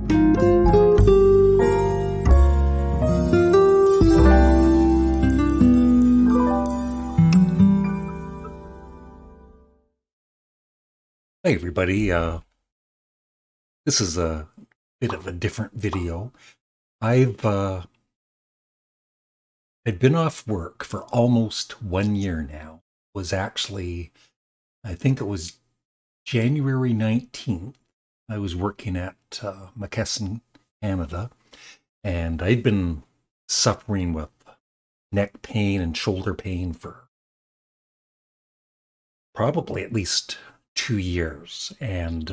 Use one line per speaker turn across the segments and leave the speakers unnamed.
Hey everybody, this is a bit of a different video. I'd been off work for almost 1 year now. It was actually, I think it was January 19th. I was working at McKesson, Canada, and I'd been suffering with neck pain and shoulder pain for probably at least 2 years, and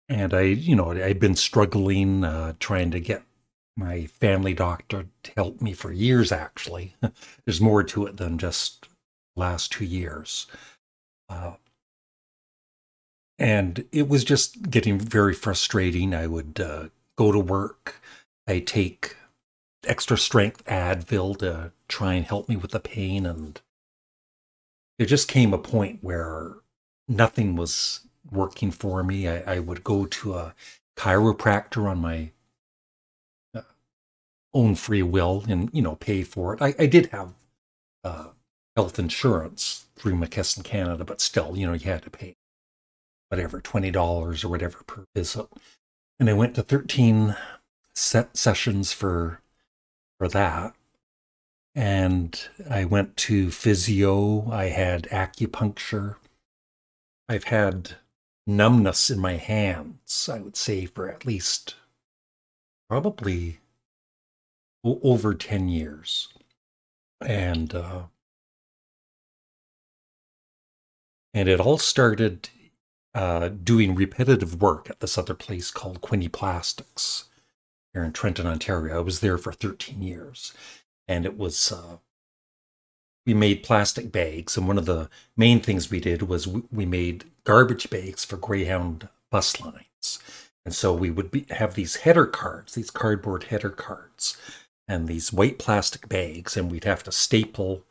I'd been struggling trying to get my family doctor to help me for years. Actually, there's more to it than just last 2 years, uh, and it was just getting very frustrating. I would go to work. I take extra strength Advil to try and help me with the pain, and there just came a point where nothing was working for me. I would go to a chiropractor on my own free will and, pay for it. I did have health insurance through McKesson Canada, but still, you had to pay whatever, $20 or whatever per visit. And I went to 13 sessions for that. And I went to physio, I had acupuncture. I've had numbness in my hands, I would say, for at least probably over 10 years. And it all started doing repetitive work at this other place called Quinny Plastics here in Trenton, Ontario. I was there for 13 years. And it was, we made plastic bags. And one of the main things we did was we made garbage bags for Greyhound bus lines. And so we would have these header cards, these cardboard header cards, and these white plastic bags. And we'd have to staple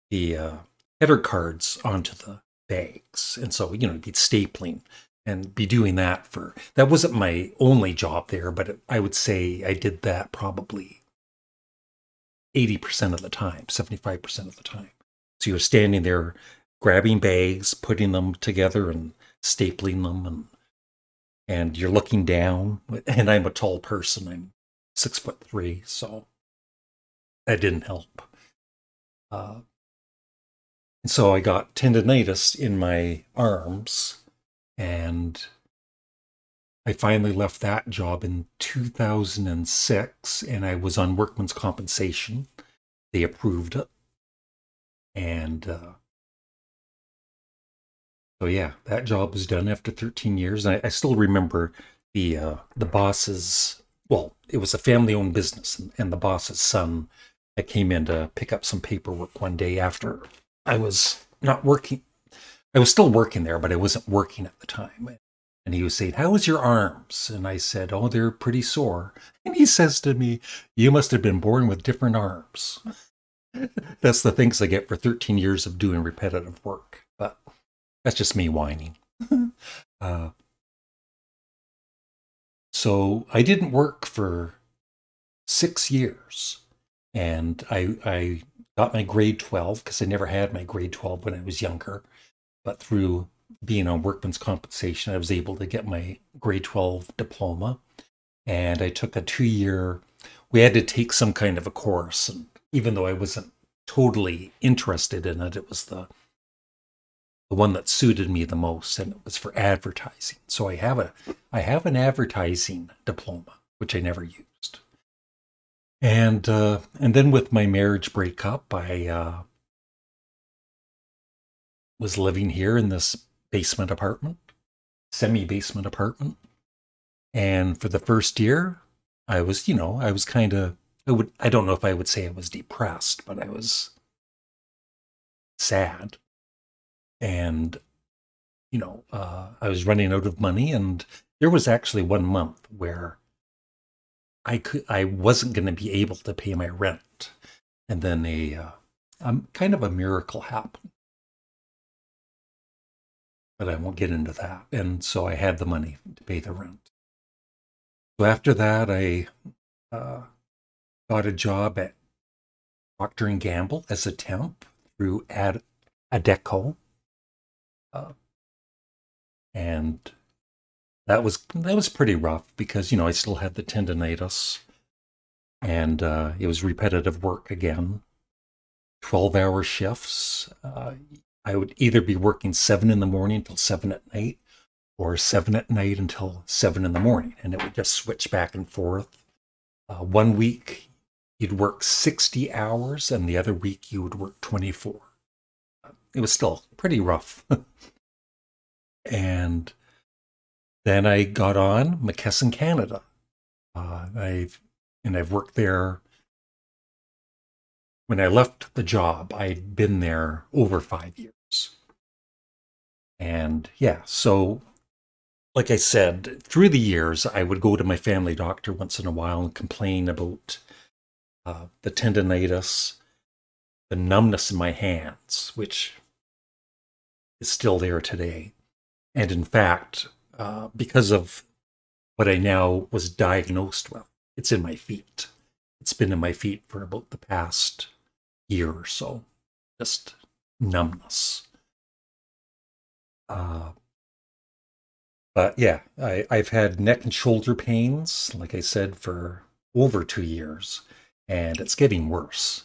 the header cards onto the bags. And so, be stapling and be doing that that wasn't my only job there, but I would say I did that probably 80% of the time, 75% of the time. So you're standing there grabbing bags, putting them together and stapling them, and you're looking down. And I'm a tall person. I'm 6'3", so that didn't help. And so I got tendonitis in my arms, and I finally left that job in 2006, and I was on workman's compensation. They approved it. And so yeah, that job was done after 13 years. And I still remember the boss's, well, it was a family-owned business, and the boss's son that came in to pick up some paperwork one day after I was not working. I was still working there, but I wasn't working at the time. And he was saying, "How is your arms?" And I said, "Oh, they're pretty sore." And he says to me, "You must have been born with different arms." That's the things I get for 13 years of doing repetitive work. But that's just me whining. So I didn't work for 6 years. And I got my grade 12, because I never had my grade 12 when I was younger. But through being on workman's compensation, I was able to get my grade 12 diploma. And I took a 2-year, we had to take some kind of a course. And even though I wasn't totally interested in it, it was the one that suited me the most, and it was for advertising. So I have an advertising diploma, which I never used. And then with my marriage breakup, I was living here in this basement apartment, semi-basement apartment. And for the first year, I was kind of, I don't know if I would say I was depressed, but I was sad. And, I was running out of money. And there was actually 1 month where I wasn't going to be able to pay my rent. And then kind of a miracle happened. But I won't get into that. And so I had the money to pay the rent. So after that, I uh, got a job at Procter and Gamble as a temp through Adecco, uh, and that was pretty rough because I still had the tendonitis, and it was repetitive work again, 12-hour shifts. I would either be working 7 in the morning until 7 at night, or 7 at night until 7 in the morning, and it would just switch back and forth. One week you'd work 60 hours, and the other week you would work 24. It was still pretty rough. And then I got on McKesson Canada. I've worked there. When I left the job, I'd been there over 5 years. And yeah, so like I said, through the years, I would go to my family doctor once in a while and complain about the tendonitis, the numbness in my hands, which is still there today. And in fact, because of what I now was diagnosed with, it's in my feet. It's been in my feet for about the past year or so, just numbness. But yeah, I've had neck and shoulder pains, like I said, for over 2 years, and it's getting worse.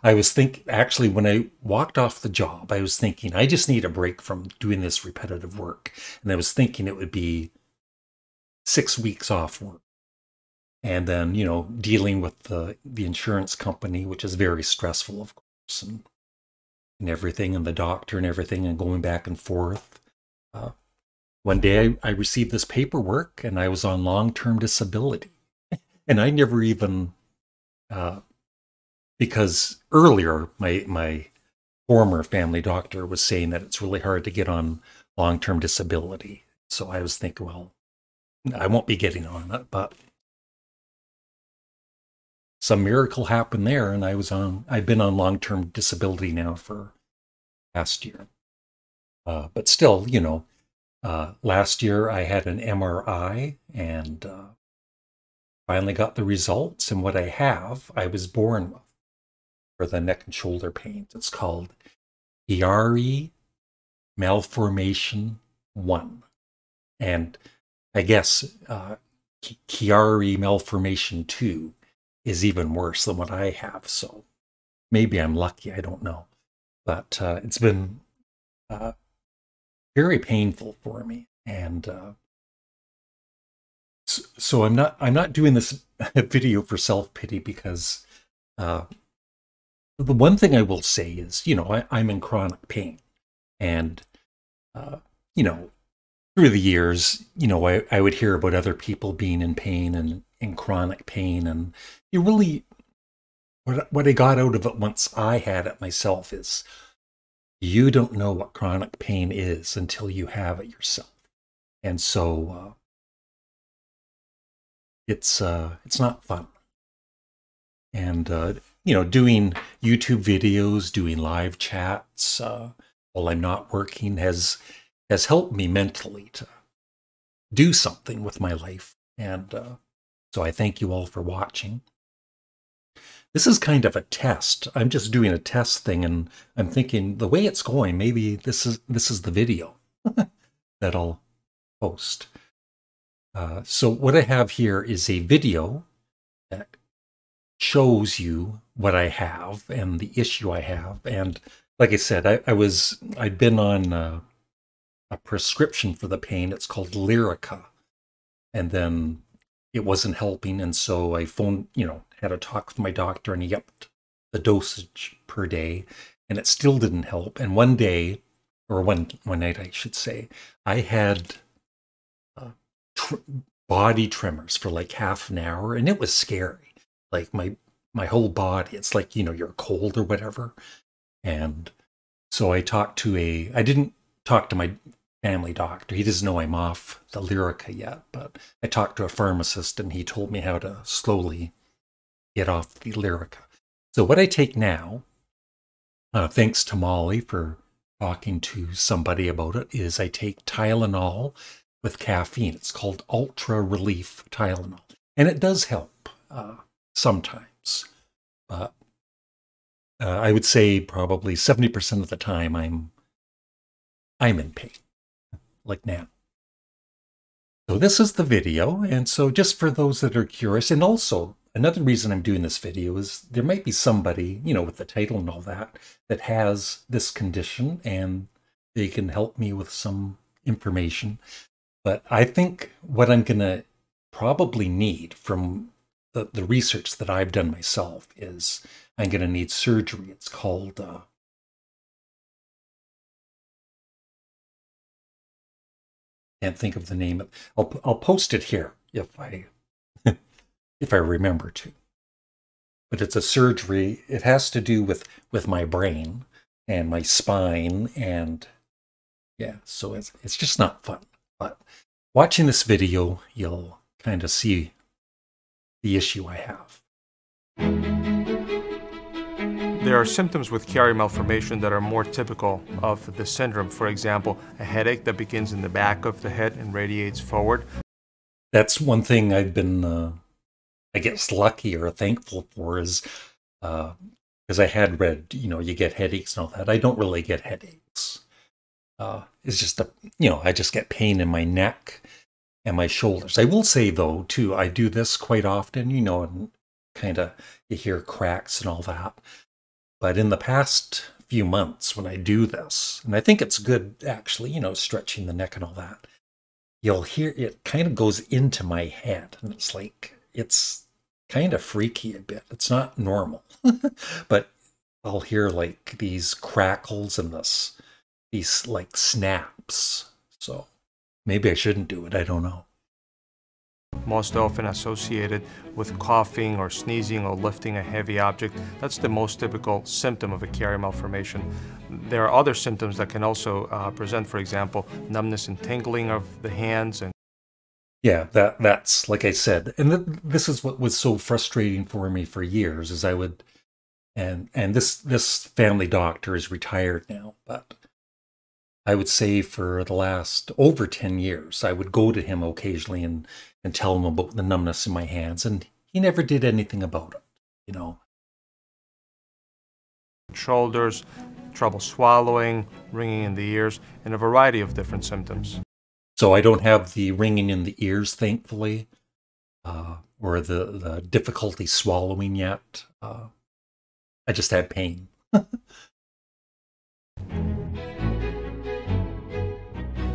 I was actually, when I walked off the job, I was thinking, I just need a break from doing this repetitive work. And I was thinking it would be 6 weeks off work. And then, dealing with the insurance company, which is very stressful, of course, and everything, and the doctor and everything, and going back and forth. One day I received this paperwork, and I was on long-term disability. And I never even, because earlier my former family doctor was saying that it's really hard to get on long-term disability. So I was thinking, well, I won't be getting on it, but some miracle happened there, and I've been on long-term disability now for past year. But still, last year I had an MRI, and finally got the results, and what I was born with for the neck and shoulder pains. It's called Chiari Malformation 1. And I guess Chiari Malformation 2 is even worse than what I have. So maybe I'm lucky, I don't know. But it's been very painful for me. And so I'm not doing this video for self-pity, because the one thing I will say is, I'm in chronic pain. And, through the years, I would hear about other people being in pain and in chronic pain. And you really, what I got out of it once I had it myself is, you don't know what chronic pain is until you have it yourself. And so it's not fun. And doing YouTube videos, doing live chats while I'm not working has helped me mentally to do something with my life. And so I thank you all for watching. This is kind of a test. I'm just doing a test thing, and I'm thinking the way it's going, maybe this is the video that I'll post. So what I have here is a video that shows you what I have and the issue I have. And like I said, I'd been on a prescription for the pain. It's called Lyrica. And then it wasn't helping. And so I had a talk with my doctor, and he upped the dosage per day, and it still didn't help. And one day, or one night, I should say, I had body tremors for like half an hour, and it was scary. Like my whole body, it's like, you're cold or whatever. And so I didn't talk to my family doctor. He doesn't know I'm off the Lyrica yet, but I talked to a pharmacist, and he told me how to slowly get off the Lyrica. So what I take now, thanks to Molly for talking to somebody about it, is I take Tylenol with caffeine. It's called Ultra Relief Tylenol. And it does help sometimes. But I would say probably 70% of the time I'm in pain, like now. So this is the video, and so just for those that are curious, and also another reason I'm doing this video is there might be somebody, you know, with the title and all that, that has this condition and they can help me with some information. But I think what I'm going to probably need from the research that I've done myself is I'm going to need surgery. It's called can't think of the name. I'll post it here if I if I remember to. But it's a surgery. It has to do with my brain and my spine, and yeah, so it's just not fun. But watching this video, you'll kind of see the issue I have.
There are symptoms with Chiari malformation that are more typical of the syndrome. For example, a headache that begins in the back of the head and radiates forward.
That's one thing I've been, I guess, lucky or thankful for is because I had read, you know, you get headaches and all that. I don't really get headaches. It's just, I just get pain in my neck and my shoulders. I will say, though, too, I do this quite often, you know, and kind of you hear cracks and all that. But in the past few months when I do this, and I think it's good, actually, you know, stretching the neck and all that, you'll hear it kind of goes into my head. And it's like, it's kind of freaky a bit. It's not normal. But I'll hear like these crackles and these like snaps. So maybe I shouldn't do it. I don't know.
Most often associated with coughing or sneezing or lifting a heavy object. That's the most typical symptom of a Chiari malformation. There are other symptoms that can also present, for example, numbness and tingling of the hands. And
yeah, that's like I said, and this is what was so frustrating for me for years, is I would, and this family doctor is retired now, but I would say for the last over 10 years, I would go to him occasionally and tell him about the numbness in my hands, and he never did anything about it, you know.
Shoulders, trouble swallowing, ringing in the ears, and a variety of different symptoms.
So I don't have the ringing in the ears, thankfully, or the difficulty swallowing yet. I just had pain.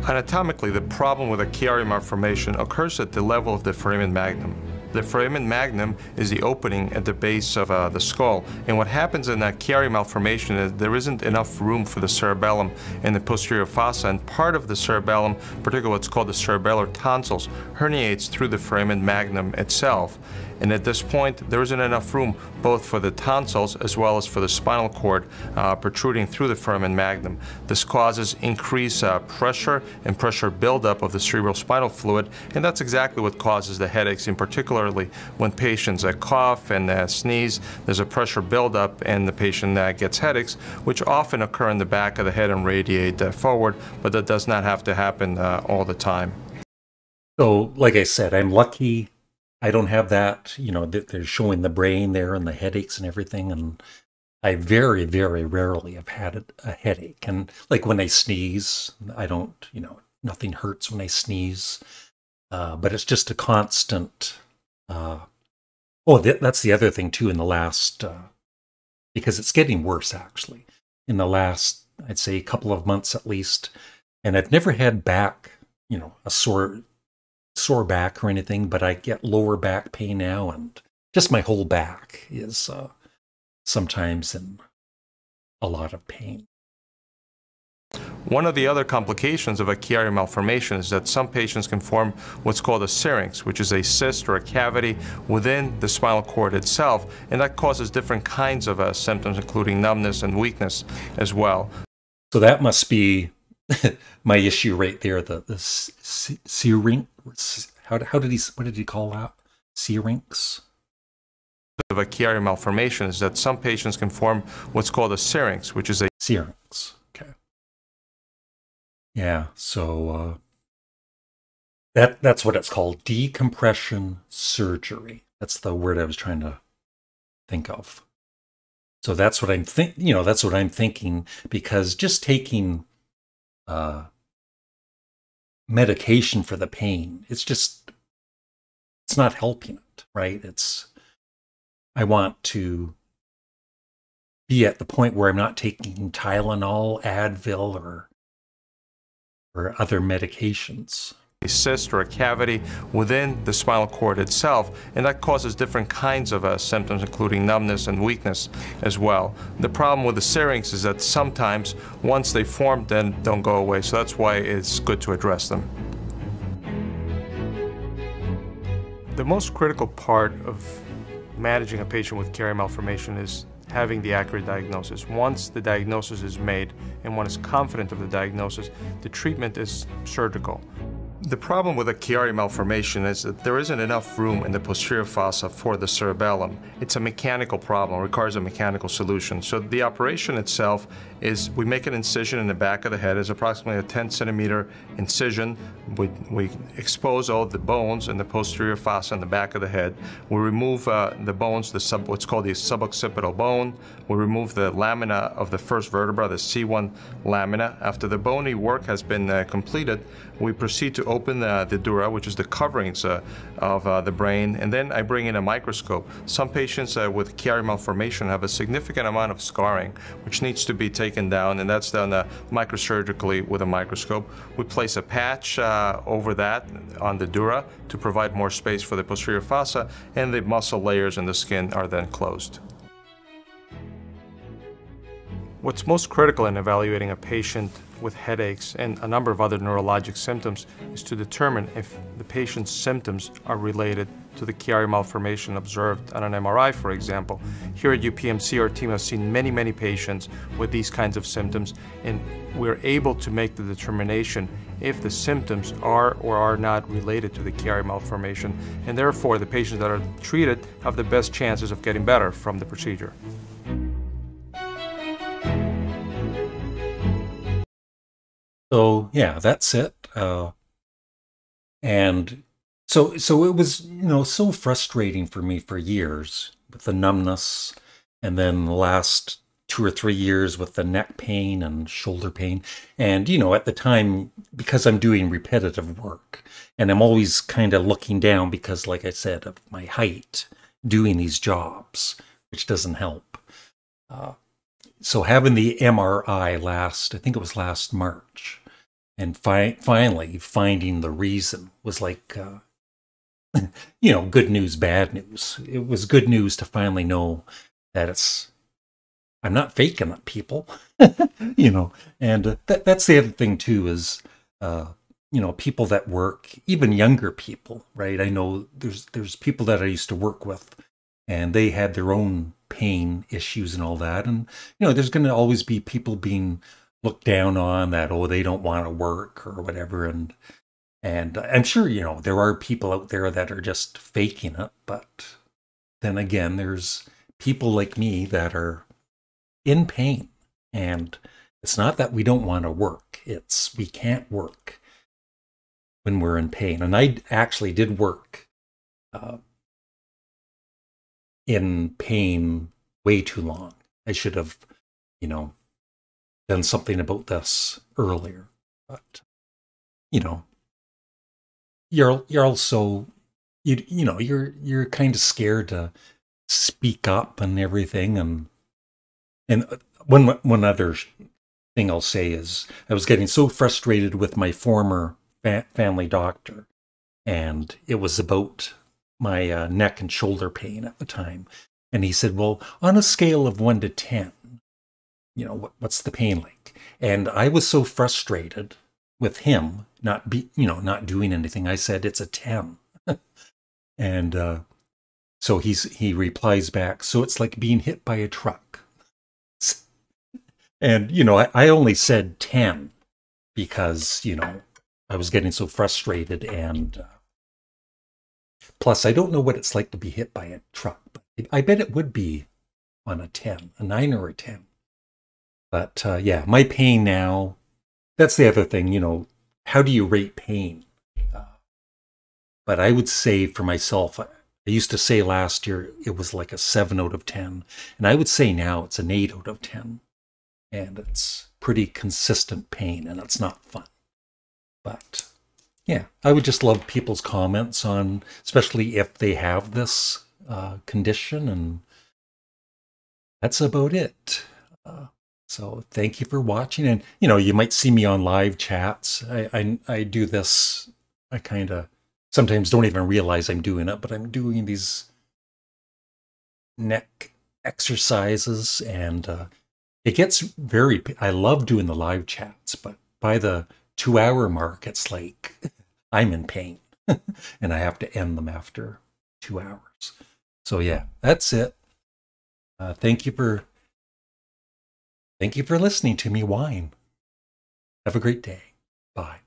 Anatomically, the problem with a Chiari malformation occurs at the level of the foramen magnum. The foramen magnum is the opening at the base of the skull, and what happens in a Chiari malformation is there isn't enough room for the cerebellum and the posterior fossa, and part of the cerebellum, particularly what's called the cerebellar tonsils, herniates through the foramen magnum itself. And at this point, there isn't enough room both for the tonsils as well as for the spinal cord protruding through the foramen magnum. This causes increased pressure and pressure buildup of the cerebrospinal fluid, and that's exactly what causes the headaches, and particularly when patients cough and sneeze, there's a pressure buildup and the patient gets headaches, which often occur in the back of the head and radiate forward, but that does not have to happen all the time.
So, like I said, I'm lucky. I don't have that, you know, they're showing the brain there and the headaches and everything. And I very, very rarely have had a headache. And like when I sneeze, I don't, you know, nothing hurts when I sneeze. But it's just a constant, that's the other thing too in the last, because it's getting worse actually, in the last, I'd say a couple of months at least. And I've never had back, you know, a sore back or anything, but I get lower back pain now, and just my whole back is sometimes in a lot of pain.
One of the other complications of a Chiari malformation is that some patients can form what's called a syrinx, which is a cyst or a cavity within the spinal cord itself, and that causes different kinds of symptoms, including numbness and weakness as well.
So that must be my issue right there, the syrinx. What did he call that? Syrinx?
Of a Chiari malformation is that some patients can form what's called a syrinx, which is a
syrinx. Okay. Yeah, so That's what it's called, decompression surgery. That's the word I was trying to think of. So that's what that's what I'm thinking, because just taking medication for the pain, it's not helping it, right? I want to be at the point where I'm not taking Tylenol, Advil, or other medications.
A cyst or a cavity within the spinal cord itself, and that causes different kinds of symptoms, including numbness and weakness as well. The problem with the syrinx is that sometimes once they form, then don't go away, so that's why it's good to address them. The most critical part of managing a patient with Chiari malformation is having the accurate diagnosis. Once the diagnosis is made and one is confident of the diagnosis, the treatment is surgical. The problem with a Chiari malformation is that there isn't enough room in the posterior fossa for the cerebellum. It's a mechanical problem, requires a mechanical solution. So the operation itself is we make an incision in the back of the head. It's approximately a 10-centimeter incision. We expose all the bones in the posterior fossa in the back of the head. We remove the bones, what's called the suboccipital bone. We remove the lamina of the first vertebra, the C1 lamina. After the bony work has been completed, we proceed to open the dura, which is the coverings of the brain, and then I bring in a microscope. Some patients with Chiari malformation have a significant amount of scarring, which needs to be taken down, and that's done microsurgically with a microscope. We place a patch over that on the dura to provide more space for the posterior fossa, and the muscle layers in the skin are then closed. What's most critical in evaluating a patient with headaches and a number of other neurologic symptoms is to determine if the patient's symptoms are related to the Chiari malformation observed on an MRI, for example. Here at UPMC, our team has seen many, many patients with these kinds of symptoms, and we're able to make the determination if the symptoms are or are not related to the Chiari malformation, and therefore the patients that are treated have the best chances of getting better from the procedure.
So yeah, that's it. And so it was, so frustrating for me for years with the numbness, and then the last 2 or 3 years with the neck pain and shoulder pain. And, at the time, because I'm doing repetitive work and I'm always kind of looking down because, like I said, of my height doing these jobs, which doesn't help. So having the MRI I think it was last March, and finally finding the reason was like, good news, bad news. It was good news to finally know that I'm not faking it, people, and that's the other thing too is, people that work, even younger people, right? I know there's people that I used to work with, and they had their own pain issues and all that. And, there's going to always be people being looked down on that, oh, they don't want to work or whatever. And I'm sure, there are people out there that are just faking it. But then again, there's people like me that are in pain. And it's not that we don't want to work. It's we can't work when we're in pain. And I actually did work in pain way too long. I should have, done something about this earlier. But, you're also, you're kind of scared to speak up and everything. And one other thing I'll say is I was getting so frustrated with my former family doctor, and it was about my neck and shoulder pain at the time. And he said, well, on a scale of 1 to 10, what's the pain like? And I was so frustrated with him not doing anything. I said, it's a 10. And so he replies back, so it's like being hit by a truck. And, I only said 10 because, I was getting so frustrated. And plus, I don't know what it's like to be hit by a truck. But I bet it would be on a 10, a 9 or a 10. But yeah, my pain now, that's the other thing, how do you rate pain? But I would say for myself, I used to say last year it was like a 7 out of 10. And I would say now it's an 8 out of 10. And it's pretty consistent pain, and it's not fun. But yeah, I would just love people's comments on, especially if they have this condition, and that's about it. So thank you for watching, and you might see me on live chats. I do this. I kind of sometimes don't even realize I'm doing it, but I'm doing these neck exercises, and it gets I love doing the live chats, but by the 2-hour mark, it's like I'm in pain and I have to end them after 2 hours. So yeah, that's it. Thank you for listening to me whine. Have a great day. Bye.